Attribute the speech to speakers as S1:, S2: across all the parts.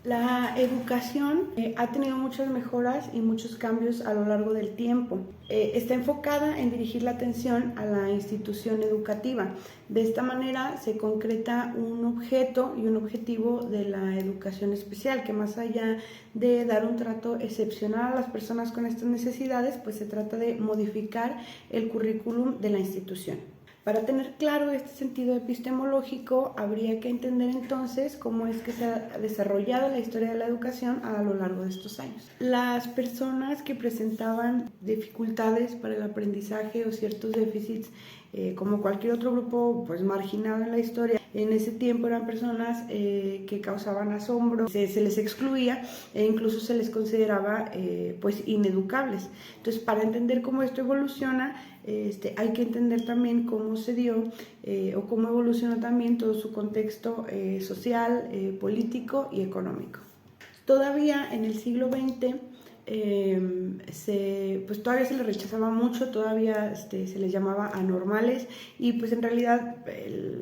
S1: La educación ha tenido muchas mejoras y muchos cambios a lo largo del tiempo. Está enfocada en dirigir la atención a la institución educativa. De esta manera se concreta un objeto y un objetivo de la educación especial, que más allá de dar un trato excepcional a las personas con estas necesidades, pues se trata de modificar el currículum de la institución. Para tener claro este sentido epistemológico, habría que entender entonces cómo es que se ha desarrollado la historia de la educación a lo largo de estos años. Las personas que presentaban dificultades para el aprendizaje o ciertos déficits, como cualquier otro grupo pues marginado en la historia, en ese tiempo eran personas que causaban asombro, se les excluía e incluso se les consideraba pues ineducables. Entonces, para entender cómo esto evoluciona, hay que entender también cómo se dio o cómo evolucionó también todo su contexto social, político y económico. Todavía en el siglo XX pues todavía se les rechazaba mucho, todavía se les llamaba anormales y pues en realidad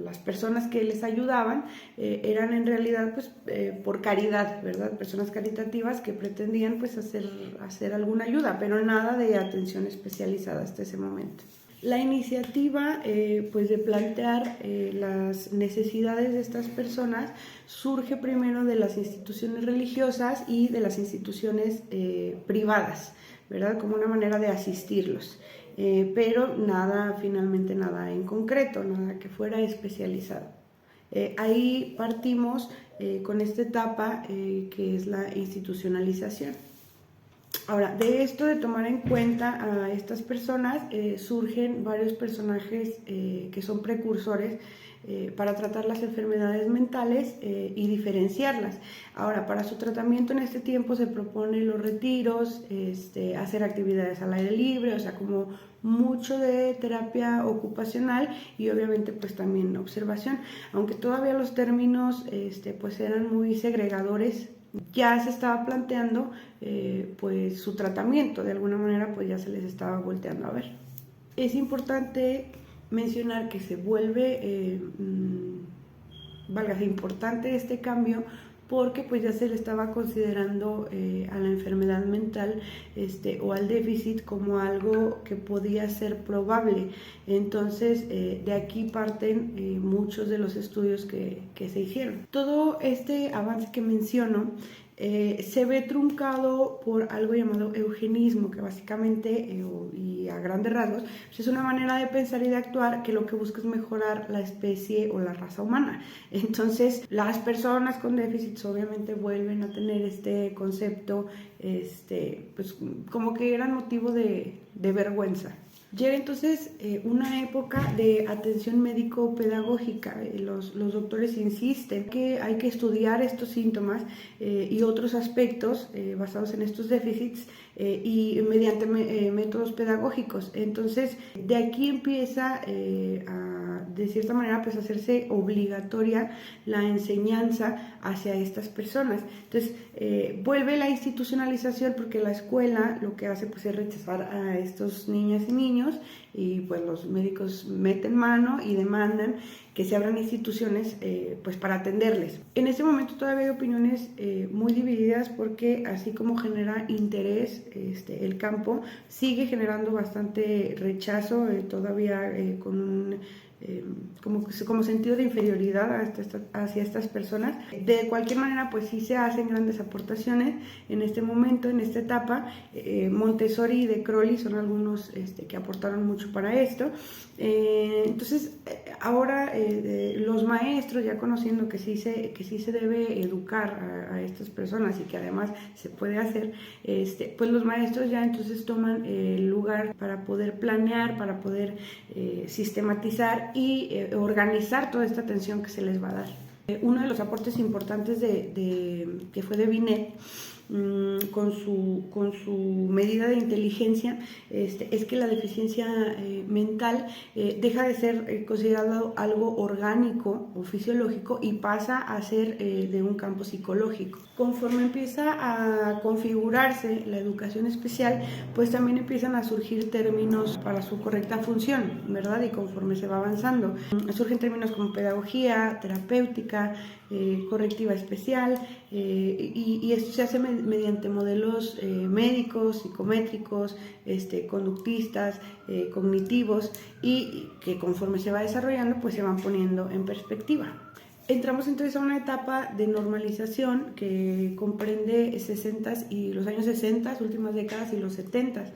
S1: las personas que les ayudaban eran en realidad pues por caridad, ¿verdad? Personas caritativas que pretendían pues hacer alguna ayuda, pero nada de atención especializada hasta ese momento. La iniciativa pues de plantear las necesidades de estas personas surge primero de las instituciones religiosas y de las instituciones privadas, ¿verdad? Como una manera de asistirlos, pero finalmente nada en concreto, nada que fuera especializado. Ahí partimos con esta etapa que es la institucionalización. Ahora, de esto de tomar en cuenta a estas personas, surgen varios personajes que son precursores para tratar las enfermedades mentales y diferenciarlas. Ahora, para su tratamiento en este tiempo se propone los retiros, hacer actividades al aire libre, o sea, como mucho de terapia ocupacional y obviamente pues también observación, aunque todavía los términos pues eran muy segregadores. Ya se estaba planteando pues su tratamiento, de alguna manera pues ya se les estaba volteando a ver. Es importante mencionar que se vuelve importante este cambio porque pues ya se le estaba considerando a la enfermedad mental o al déficit como algo que podía ser probable. Entonces de aquí parten muchos de los estudios que se hicieron. Todo este avance que menciono se ve truncado por algo llamado eugenismo, que básicamente y a grandes rasgos pues es una manera de pensar y de actuar que lo que busca es mejorar la especie o la raza humana. Entonces las personas con déficits obviamente vuelven a tener este concepto pues como que eran motivo de vergüenza. Llega entonces una época de atención médico-pedagógica. Los doctores insisten que hay que estudiar estos síntomas y otros aspectos basados en estos déficits y mediante métodos pedagógicos. Entonces, de aquí empieza de cierta manera pues hacerse obligatoria la enseñanza hacia estas personas. Entonces, vuelve la institucionalización porque la escuela lo que hace pues es rechazar a estos niñas y niños y pues los médicos meten mano y demandan que se abran instituciones pues para atenderles. En este momento todavía hay opiniones muy divididas porque así como genera interés el campo, sigue generando bastante rechazo todavía con un como sentido de inferioridad hacia estas personas. De cualquier manera, pues sí se hacen grandes aportaciones en este momento, en esta etapa. Montessori y De Crowley son algunos que aportaron mucho para esto. Entonces, ahora los maestros, ya conociendo que sí se debe educar a estas personas y que además se puede hacer, pues los maestros ya entonces toman el lugar para poder planear, para poder sistematizar y organizar toda esta atención que se les va a dar. Uno de los aportes importantes que fue de Binet con su medida de inteligencia, es que la deficiencia mental deja de ser considerado algo orgánico o fisiológico y pasa a ser de un campo psicológico. Conforme empieza a configurarse la educación especial, pues también empiezan a surgir términos para su correcta función, ¿verdad? Y conforme se va avanzando, surgen términos como pedagogía, terapéutica, correctiva especial, y esto se hace mediante modelos médicos, psicométricos, conductistas, cognitivos, y que conforme se va desarrollando pues se van poniendo en perspectiva. Entramos entonces a una etapa de normalización que comprende 60s y los años 60, últimas décadas, y los 70s,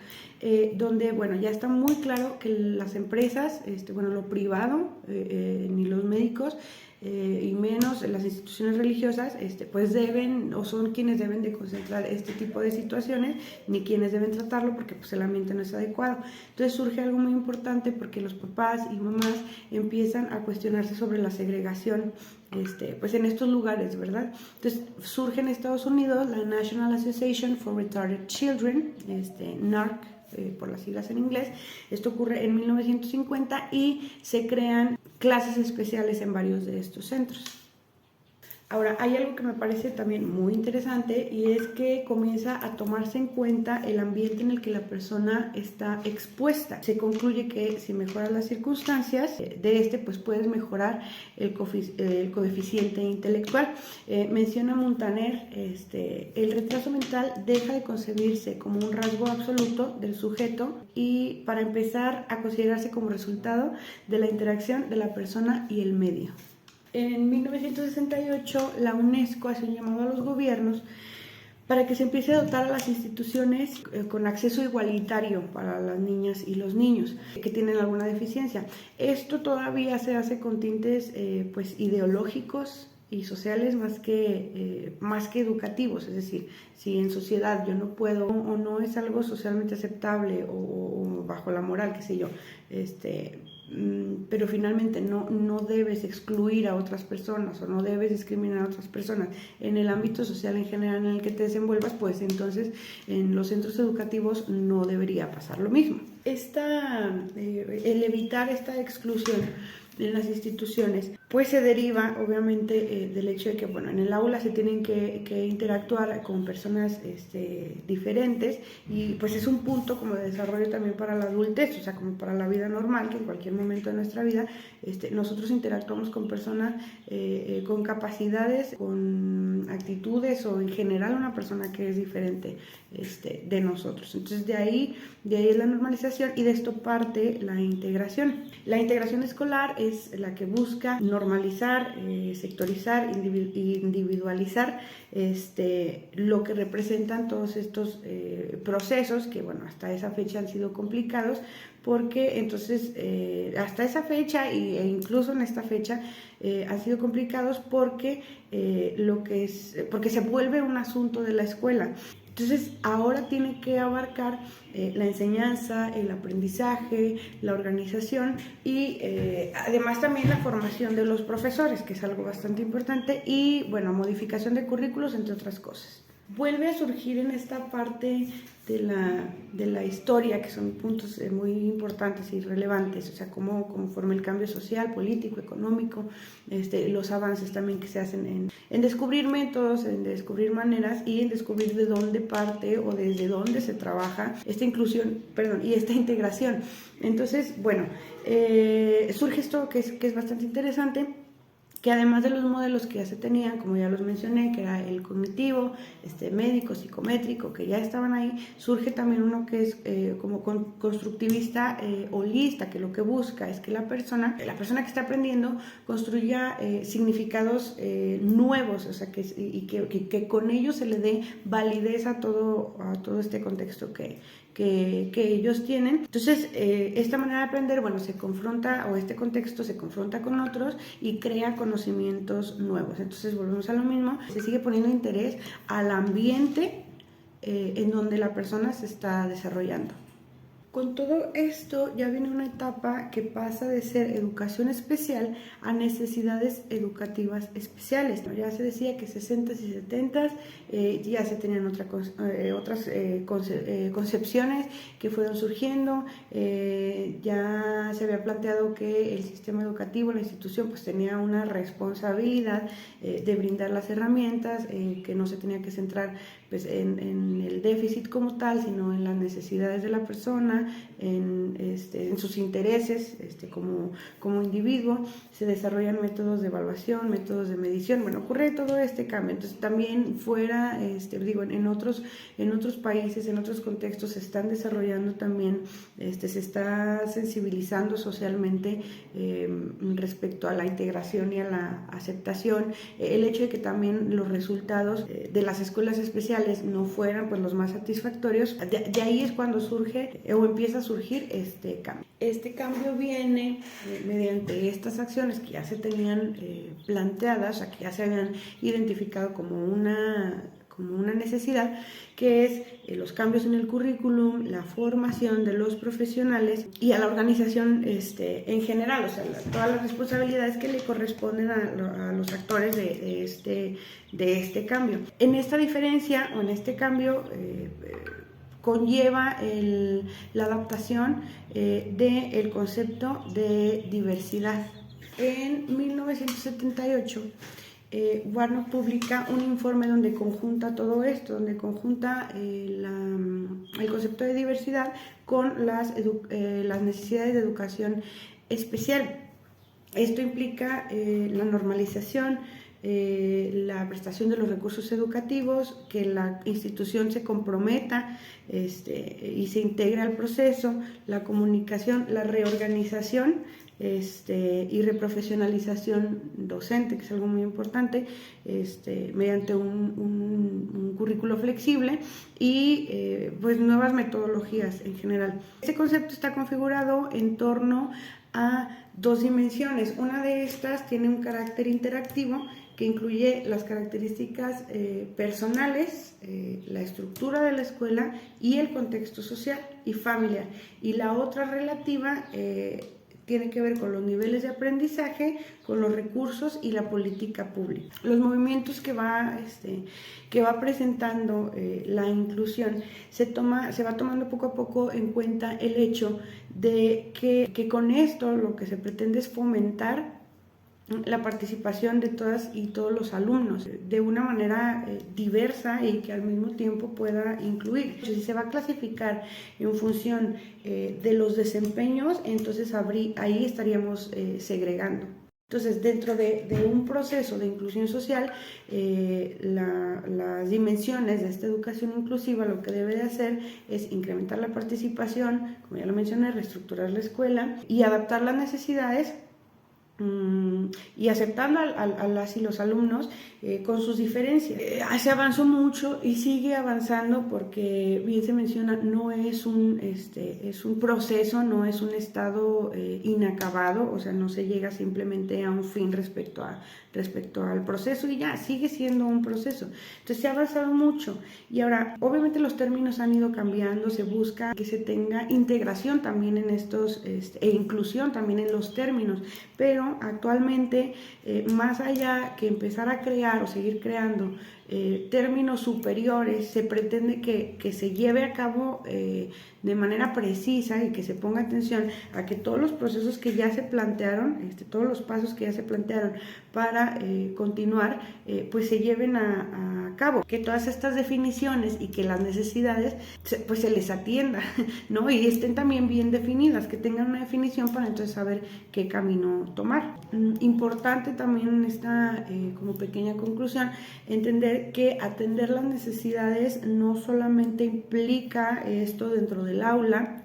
S1: donde bueno, ya está muy claro que las empresas, lo privado, ni los médicos, y menos las instituciones religiosas, pues deben o son quienes deben de concentrar este tipo de situaciones, ni quienes deben tratarlo, porque pues el ambiente no es adecuado. Entonces surge algo muy importante, porque los papás y mamás empiezan a cuestionarse sobre la segregación pues en estos lugares, ¿verdad? Entonces surge en Estados Unidos la National Association for Retarded Children, NARC, por las siglas en inglés. Esto ocurre en 1950 y se crean clases especiales en varios de estos centros. Ahora, hay algo que me parece también muy interesante, y es que comienza a tomarse en cuenta el ambiente en el que la persona está expuesta. Se concluye que si mejoras las circunstancias de pues puedes mejorar el coeficiente intelectual. Menciona Montaner, el retraso mental deja de concebirse como un rasgo absoluto del sujeto y para empezar a considerarse como resultado de la interacción de la persona y el medio. En 1968, la UNESCO hace un llamado a los gobiernos para que se empiece a dotar a las instituciones con acceso igualitario para las niñas y los niños que tienen alguna deficiencia. Esto todavía se hace con tintes pues ideológicos y sociales más que educativos, es decir, si en sociedad yo no puedo o no es algo socialmente aceptable o bajo la moral, qué sé yo, pero finalmente no debes excluir a otras personas o no debes discriminar a otras personas en el ámbito social en general en el que te desenvuelvas, pues entonces en los centros educativos no debería pasar lo mismo. El evitar esta exclusión en las instituciones pues se deriva obviamente del hecho de que bueno, en el aula se tienen que interactuar con personas diferentes, y pues es un punto como de desarrollo también para la adultez, o sea, como para la vida normal, que en cualquier momento de nuestra vida nosotros interactuamos con personas con capacidades, con actitudes, o en general una persona que es diferente de nosotros. Entonces de ahí es la normalización, y de esto parte la integración. La integración escolar es la que busca normalizar, sectorizar, individualizar lo que representan todos estos procesos que, bueno, hasta esa fecha han sido complicados, porque entonces hasta esa fecha e incluso en esta fecha han sido complicados porque porque se vuelve un asunto de la escuela. Entonces ahora tiene que abarcar la enseñanza, el aprendizaje, la organización y además también la formación de los profesores, que es algo bastante importante, y bueno, modificación de currículos, entre otras cosas. Vuelve a surgir en esta parte de la historia, que son puntos muy importantes y relevantes, o sea, cómo forma el cambio social, político, económico, los avances también que se hacen en descubrir métodos, en descubrir maneras y en descubrir de dónde parte o desde dónde se trabaja esta inclusión, y esta integración. Entonces, bueno, surge esto que es bastante interesante, que además de los modelos que ya se tenían, como ya los mencioné, que era el cognitivo, médico, psicométrico, que ya estaban ahí, surge también uno que es como constructivista holista, que lo que busca es que la persona que está aprendiendo construya significados nuevos, o sea, que con ellos se le dé validez a todo este contexto que ellos tienen. Entonces, esta manera de aprender, bueno, se confronta, o este contexto se confronta con otros y crea conocimientos nuevos. Entonces, volvemos a lo mismo, se sigue poniendo interés al ambiente en donde la persona se está desarrollando. Con todo esto ya viene una etapa que pasa de ser educación especial a necesidades educativas especiales, ¿no? Ya se decía que 60s y 70s ya se tenían otras concepciones que fueron surgiendo, ya se había planteado que el sistema educativo, la institución, pues tenía una responsabilidad de brindar las herramientas, que no se tenía que centrar pues en el déficit como tal, sino en las necesidades de la persona, en sus intereses como individuo. Se desarrollan métodos de evaluación, métodos de medición. Bueno, ocurre todo este cambio. Entonces también fuera, en otros países, en otros contextos se están desarrollando también, se está sensibilizando socialmente respecto a la integración y a la aceptación. El hecho de que también los resultados de las escuelas especiales no fueran pues los más satisfactorios, de ahí es cuando surge o empieza a surgir este cambio. Este cambio viene mediante estas acciones que ya se tenían planteadas, que ya se habían identificado como una necesidad, que es los cambios en el currículum, la formación de los profesionales y a la organización en general, o sea, todas las responsabilidades que le corresponden a los actores de este cambio. En esta diferencia o en este cambio conlleva la adaptación del concepto de diversidad. En 1978 Warnock publica un informe donde conjunta todo esto, donde conjunta el concepto de diversidad con las necesidades de educación especial. Esto implica la normalización, la prestación de los recursos educativos, que la institución se comprometa y se integre al proceso, la comunicación, la reorganización y reprofesionalización docente, que es algo muy importante, mediante un currículo flexible y pues nuevas metodologías en general. Este concepto está configurado en torno a dos dimensiones. Una de estas tiene un carácter interactivo que incluye las características personales, la estructura de la escuela y el contexto social y familiar. Y la otra relativa tiene que ver con los niveles de aprendizaje, con los recursos y la política pública. Los movimientos que va presentando la inclusión se va tomando poco a poco en cuenta el hecho de que con esto lo que se pretende es fomentar la participación de todas y todos los alumnos de una manera diversa y que al mismo tiempo pueda incluir. Si se va a clasificar en función de los desempeños, entonces ahí estaríamos segregando. Entonces, dentro de un proceso de inclusión social, las dimensiones de esta educación inclusiva lo que debe de hacer es incrementar la participación, como ya lo mencioné, reestructurar la escuela y adaptar las necesidades y aceptando a las y los alumnos con sus diferencias. Se avanzó mucho y sigue avanzando porque, bien se menciona, no es es un proceso, no es un estado inacabado, o sea, no se llega simplemente a un fin respecto al proceso y ya, sigue siendo un proceso. Entonces se ha avanzado mucho y ahora, obviamente los términos han ido cambiando, se busca que se tenga integración también en estos, e inclusión también en los términos, pero actualmente, más allá que empezar a crear o seguir creando términos superiores, se pretende que se lleve a cabo de manera precisa y que se ponga atención a que todos los procesos que ya se plantearon, todos los pasos que ya se plantearon para continuar, pues se lleven a cabo, que todas estas definiciones y que las necesidades pues se les atienda, ¿no? Y estén también bien definidas, que tengan una definición para entonces saber qué camino tomar. Importante también en esta como pequeña conclusión, entender que atender las necesidades no solamente implica esto dentro del aula,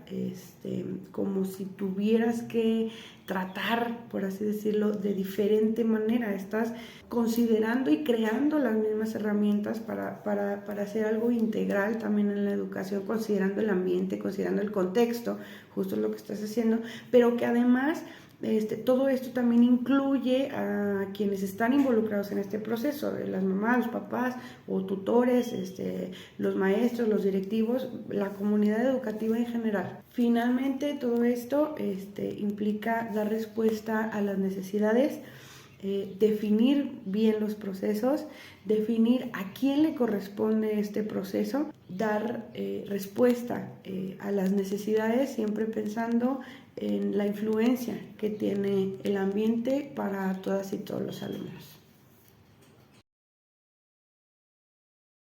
S1: como si tuvieras que tratar, por así decirlo, de diferente manera. Estás considerando y creando las mismas herramientas para hacer algo integral también en la educación, considerando el ambiente, considerando el contexto, justo lo que estás haciendo, pero que además Todo esto también incluye a quienes están involucrados en este proceso, las mamás, los papás o tutores, los maestros, los directivos, la comunidad educativa en general. Finalmente, todo esto implica dar respuesta a las necesidades, definir bien los procesos, definir a quién le corresponde este proceso, dar respuesta a las necesidades, siempre pensando en la influencia que tiene el ambiente para todas y todos los alumnos.